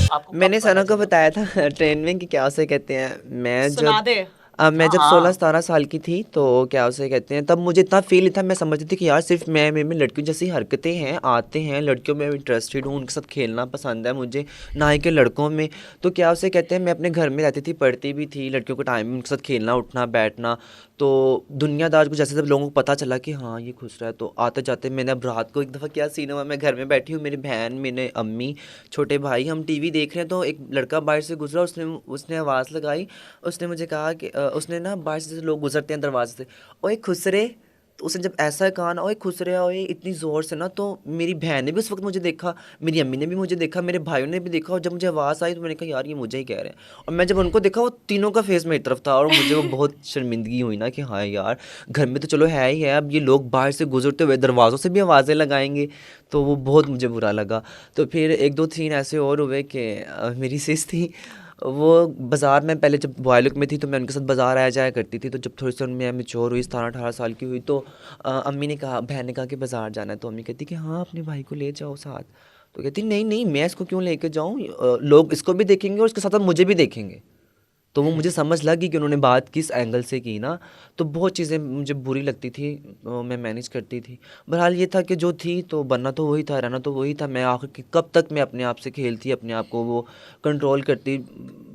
आपको कब मैंने पता सना को चला? बताया था ट्रेन में कि क्या उसे कहते हैं, सुना दे। मैं हाँ जब हाँ। 16-17 साल की थी तो क्या उसे कहते हैं, तब मुझे इतना फील था, मैं समझती थी कि यार सिर्फ मैं मेरे में लड़कियों जैसी हरकतें हैं, आते हैं लड़कियों में इंटरेस्टेड हूँ, उनके साथ खेलना पसंद है मुझे, ना ही कि लड़कों में। तो क्या उसे कहते हैं, मैं अपने घर में रहती थी, पढ़ती भी थी, लड़कियों को टाइम उनके साथ खेलना उठना बैठना। तो दुनियादार को जैसे जब लोगों को पता चला कि हाँ ये खुश रहा है, तो आते जाते मैंने अब रात को एक दफ़ा क्या सीन हुआ, मैं घर में बैठी हूँ, मेरी बहन, मेरे अम्मी, छोटे भाई, हम टीवी देख रहे हैं, तो एक लड़का बाहर से गुजरा, उसने उसने आवाज़ लगाई। उसने मुझे कहा कि उसने ना बाहर से लोग गुजरते हैं दरवाजे से, ओए खुसरे। तो उसने जब ऐसा कहा ना, ओए खुसरे, ओए इतनी ज़ोर से ना, तो मेरी बहन ने भी उस वक्त मुझे देखा, मेरी अम्मी ने भी मुझे देखा, मेरे भाइयों ने भी देखा, और जब मुझे आवाज़ आई तो मैंने कहा यार ये मुझे ही कह रहे हैं। और मैं जब उनको देखा, वो तीनों का फेस मेरी तरफ था, और मुझे वो बहुत शर्मिंदगी हुई ना कि हाँ यार, घर में तो चलो है ही है, अब ये लोग बाहर से गुजरते हुए दरवाज़ों से भी आवाज़ें लगाएंगे, तो वो बहुत मुझे बुरा लगा। तो फिर एक दो सीन ऐसे और हुए कि मेरी सिस थी, वो बाज़ार में, पहले जब बॉयलुक में थी तो मैं उनके साथ बाज़ार आया जाया करती थी, तो जब थोड़ी सी मैं मेच्योर हुई, 17-18 साल की हुई, तो अम्मी ने कहा, बहन ने कहा कि बाज़ार जाना है, तो अम्मी कहती कि हाँ अपने भाई को ले जाओ साथ। तो कहती नहीं नहीं, मैं इसको क्यों लेके जाऊँ, लोग इसको भी देखेंगे और इसके साथ साथ मुझे भी देखेंगे। तो वो मुझे समझ लगी कि उन्होंने बात किस एंगल से की ना। तो बहुत चीज़ें मुझे बुरी लगती थी, मैं मैनेज करती थी। बहरहाल ये था कि जो थी तो बनना तो वही था, रहना तो वही था। मैं आखिर कि कब तक मैं अपने आप से खेलती, अपने आप को वो कंट्रोल करती।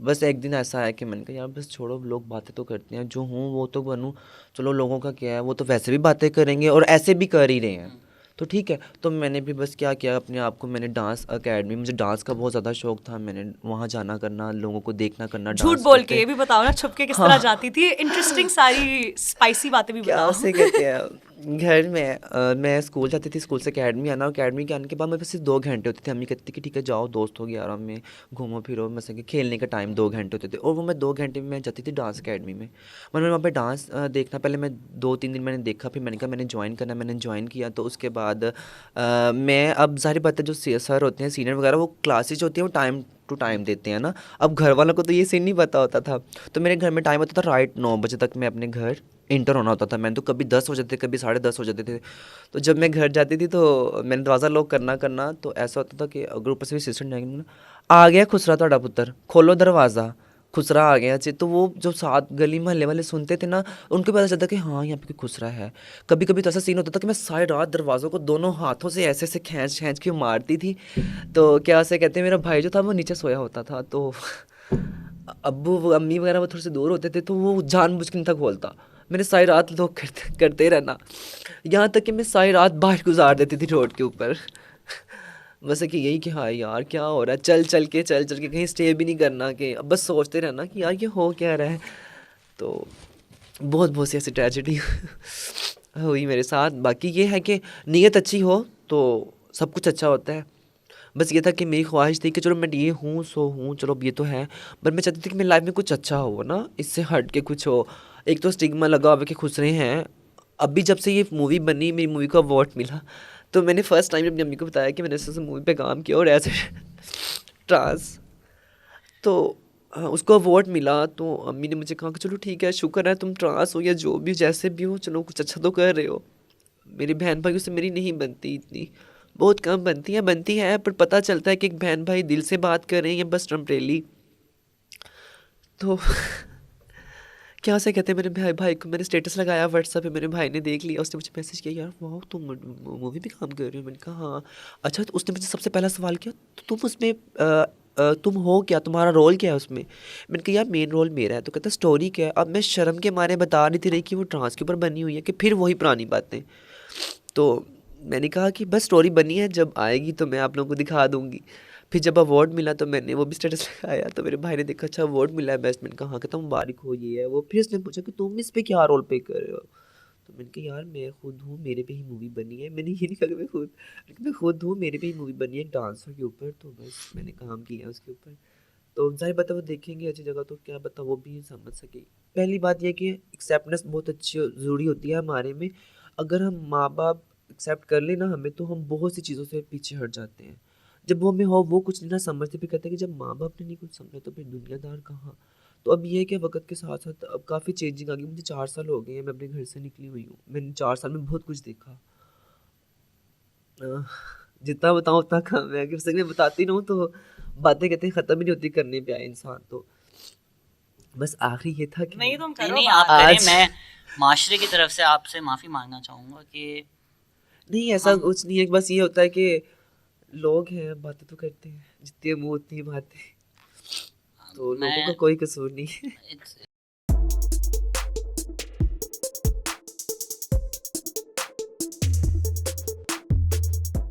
बस एक दिन ऐसा है कि मैंने कहा यार बस छोड़ो, लोग बातें तो करते हैं, जो हूँ वो तो बनूँ। चलो लोगों का क्या है, वो तो वैसे भी बातें करेंगे और ऐसे भी कर ही रहे हैं, तो ठीक है। तो मैंने भी बस क्या किया, अपने आप को मैंने डांस अकेडमी, मुझे डांस का बहुत ज़्यादा शौक था, मैंने वहाँ जाना करना, लोगों को देखना करना झूठ डांस बोल के करते। ये भी बताओ ना, छुप के किस तरह हाँ, जाती थी? इंटरेस्टिंग सारी स्पाइसी बातें भी क्या बताओ। उसे कहते हैं, घर में मैं स्कूल जाती थी, स्कूल से अकेडमी आना, और अकेडमी के आने के बाद मेरे पास सिर्फ 2 घंटे होते थे। अम्मी कहती थी कि ठीक है जाओ दोस्तों की आराम में घूमो फिरो, मतलब कि खेलने का टाइम 2 घंटे होते थे, और वो मैं 2 घंटे में मैं जाती थी डांस अकेडमी में। मैंने वहाँ पे डांस देखना, पहले मैं 2-3 दिन मैंने देखा, फिर मैंने कहा मैंने ज्वाइन करना, मैंने ज्वाइन किया। तो उसके बाद मैं, अब ज़ाहिर बात है जो सर होते हैं सीनियर वगैरह, वो क्लासेज होती हैं वो टाइम टू टाइम देते हैं ना। अब घर वालों को तो ये सीन नहीं पता होता था। तो मेरे घर में टाइम होता था राइट 9 बजे तक, मैं अपने घर इंटर होना होता था। मैंने तो कभी 10 हो जाते थे, कभी 10:30 हो जाते थे। तो जब मैं घर जाती थी तो मैंने दरवाज़ा लॉक करना करना, तो ऐसा होता था कि अगर ऊपर से भी सिस्टम जाएंगे ना, आ गया खुसरा ਤੁਹਾਡਾ पुत्र, खोलो दरवाज़ा, खुसरा आ गया जी। तो वो जो साथ गली मोहल्ले वाले सुनते थे ना, उनको पता चलता कि हाँ यहाँ पे कोई खुसरा है। कभी कभी तो ऐसा सीन होता था कि मैं सारी रात दरवाज़ों को दोनों हाथों से ऐसे ऐसे खींच खींच के मारती थी। तो क्या उसे कहते हैं, मेरा भाई जो था वो नीचे सोया होता था, तो अब्बू अम्मी वगैरह वो थोड़े से दूर होते थे, तो वो जानबूझ के नहीं था खोलता। मैंने सारी रात लोग करते करते रहना, यहाँ तक कि मैं सारी रात बाहर गुजार देती थी रोड के ऊपर। बस है कि यही कि हाँ यार क्या हो रहा है, चल चल के कहीं स्टे भी नहीं करना, कि अब बस सोचते रहना कि यार ये हो क्या रहा है। तो बहुत बहुत सी ऐसी ट्रेजेडी हुई मेरे साथ। बाकी ये है कि नीयत अच्छी हो तो सब कुछ अच्छा होता है। बस ये था कि मेरी ख्वाहिश थी कि चलो मैं ये हूँ सो हूँ, चलो अब ये तो है, पर मैं चाहती थी कि मेरी लाइफ में कुछ अच्छा हो ना, इससे हट के कुछ हो। एक तो स्टिग्मा लगा हुआ है कि खुश रहे हैं। अभी जब से ये मूवी बनी, मेरी मूवी को अवार्ड मिला, तो मैंने फर्स्ट टाइम अपनी मम्मी को बताया कि मैंने इस मूवी पे काम किया और ऐसे ट्रांस, तो उसको अवार्ड मिला। तो अम्मी ने मुझे कहा कि चलो ठीक है, शुक्र है तुम ट्रांस हो या जो भी जैसे भी हो, चलो कुछ अच्छा तो कर रहे हो। मेरी बहन भाइयों से मेरी नहीं बनती इतनी, बहुत कम बनती है, पर पता चलता है कि एक बहन भाई दिल से बात कर रहे हैं या बस टेम्परेली। तो क्या से कहते हैं, मेरे भाई भाई को मैंने स्टेटस लगाया व्हाट्सएप पे, मेरे भाई ने देख लिया, उसने मुझे मैसेज किया यार वाह तुम मूवी भी काम कर रहे हो। मैंने कहा हाँ। अच्छा, तो उसने मुझे सबसे पहला सवाल किया, तो तुम उसमें तुम हो क्या, तुम्हारा रोल क्या है उसमें। मैंने कहा यार मेन रोल मेरा है। तो कहता स्टोरी क्या है। अब मैं शर्म के मारे बता नहीं थी रही कि वो ट्रांस के ऊपर बनी हुई है, कि फिर वही पुरानी बातें। तो मैंने कहा कि बस स्टोरी बनी है, जब आएगी तो मैं आप लोगों को दिखा दूंगी। फिर जब अवार्ड मिला तो मैंने वो भी स्टेटस लगाया, तो मेरे भाई ने देखा अच्छा अवार्ड मिला है बेस्ट। मैंने कहा हाँ, कहता मुबारक हो ये है वो। फिर उसने पूछा कि तुम इस पे क्या रोल प्ले कर रहे हो। तो मैंने कहा यार मैं खुद हूँ, मेरे पे ही मूवी बनी है। मैंने ये नहीं कहा कि मैं खुद हूँ, मेरे पे ही मूवी बनी है डांसर के ऊपर, तो बस मैंने काम किया उसके ऊपर। तो जाहिर बात है वो देखेंगे अच्छी जगह तो क्या बता वो भी समझ सके। पहली बात ये कि एक्सेप्टनेस बहुत अच्छी ज़रूरी होती है हमारे में। अगर हम माँ बाप एक्सेप्ट कर लेना हमें, तो हम बहुत सी चीज़ों से पीछे हट जाते हैं। जब वो हमें हो वो कुछ नहीं ना समझते, फिर कहते हैं कि जब माँ बाप ने नहीं कुछ समझा तो फिर दुनियादार कहाँ। तो अब ये है कि वक्त के साथ साथ अब काफ़ी चेंजिंग आ गई। मुझे 4 साल हो गए हैं, मैं अपने घर से निकली हुई हूँ, मैंने 4 साल में बहुत कुछ देखा। अ, जितना बताऊँ उतना कम है, कि सच में बताती रहूँ तो बातें कहते ख़त्म ही नहीं होती करने पे आए इंसान तो। बस आखिरी ये था कि नहीं तुम नहीं करो नहीं बात। आप करें, आज मैं माशरे की तरफ से आपसे माफ़ी मांगना चाहूँगा कि नहीं ऐसा हम कुछ नहीं है, बस ये होता है कि लोग हैं बातें तो करते हैं, जितने मुँह उतनी बातें, तो लोगों का मैं कोई कसूर नहीं है। इट्स